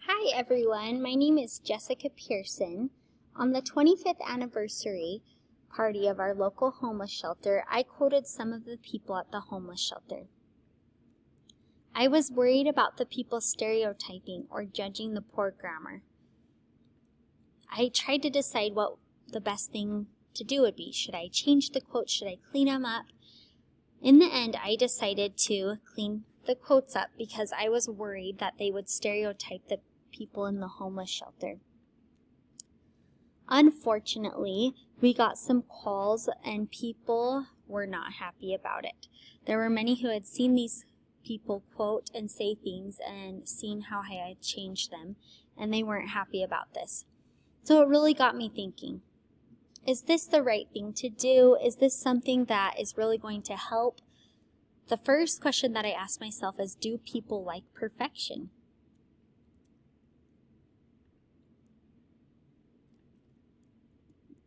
Hi everyone, my name is Jessica Pearson. On the 25th anniversary party of our local homeless shelter, I quoted some of the people at the homeless shelter. I was worried about the people stereotyping or judging the poor grammar. I tried to decide what the best thing to do would be. Should I change the quotes? Should I clean them up? In the end, I decided to clean the quotes up because I was worried that they would stereotype the people in the homeless shelter. Unfortunately, we got some calls and people were not happy about it. There were many who had seen these people quote and say things and seen how I had changed them, and they weren't happy about this. So it really got me thinking, is this the right thing to do? Is this something that is really going to help? The first question that I asked myself is, do people like perfection?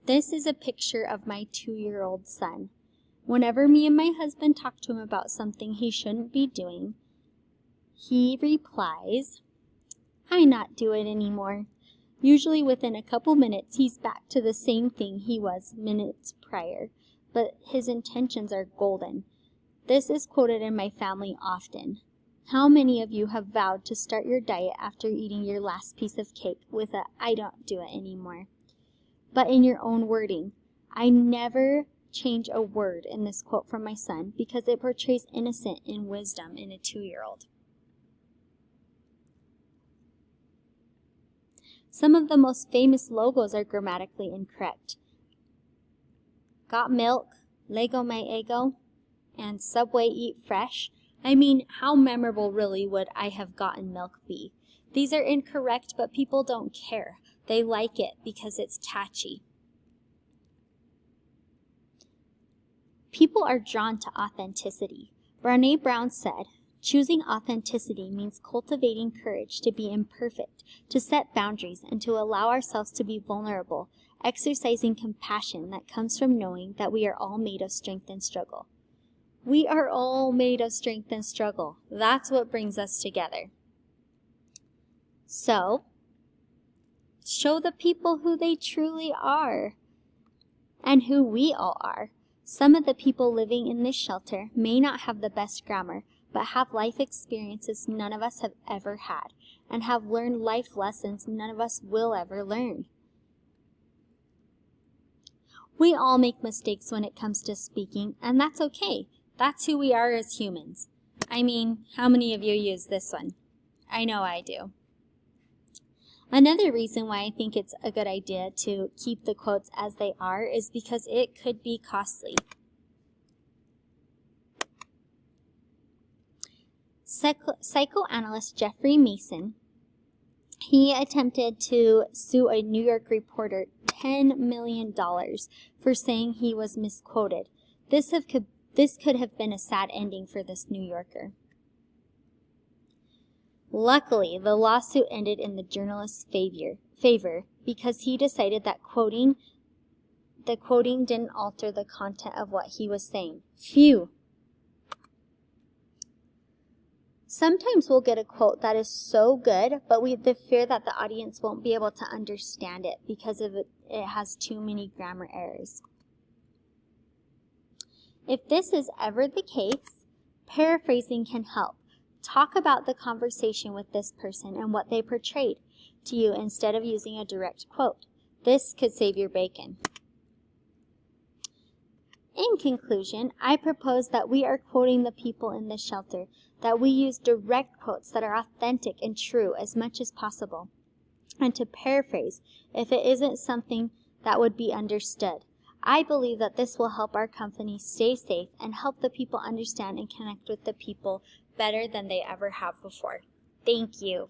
This is a picture of my 2-year-old son. Whenever me and my husband talk to him about something he shouldn't be doing, he replies, "I not do it anymore." Usually within a couple minutes, he's back to the same thing he was minutes prior, but his intentions are golden. This is quoted in my family often. How many of you have vowed to start your diet after eating your last piece of cake with a "I don't do it anymore"? But in your own wording. I never change a word in this quote from my son because it portrays innocence and wisdom in a 2-year-old. Some of the most famous logos are grammatically incorrect. Got milk, Lego my ego, and Subway eat fresh. I mean, how memorable really would I have gotten milk be? These are incorrect, but people don't care. They like it because it's catchy. People are drawn to authenticity. Brené Brown said, "Choosing authenticity means cultivating courage to be imperfect, to set boundaries, and to allow ourselves to be vulnerable, exercising compassion that comes from knowing that we are all made of strength and struggle." We are all made of strength and struggle. That's what brings us together. So, show the people who they truly are and who we all are. Some of the people living in this shelter may not have the best grammar, but have life experiences none of us have ever had, and have learned life lessons none of us will ever learn. We all make mistakes when it comes to speaking, and that's okay. That's who we are as humans. I mean, how many of you use this one? I know I do. Another reason why I think it's a good idea to keep the quotes as they are is because it could be costly. Psychoanalyst Jeffrey Mason, he attempted to sue a New York reporter $10 million for saying he was misquoted. This could have been a sad ending for this New Yorker. Luckily, the lawsuit ended in the journalist's favor because he decided that the quoting didn't alter the content of what he was saying. Phew! Sometimes we'll get a quote that is so good, but we have the fear that the audience won't be able to understand it because it has too many grammar errors. If this is ever the case, paraphrasing can help. Talk about the conversation with this person and what they portrayed to you instead of using a direct quote. This could save your bacon. In conclusion, I propose that we are quoting the people in the shelter, that we use direct quotes that are authentic and true as much as possible, and to paraphrase if it isn't something that would be understood. I believe that this will help our company stay safe and help the people understand and connect with the people better than they ever have before. Thank you.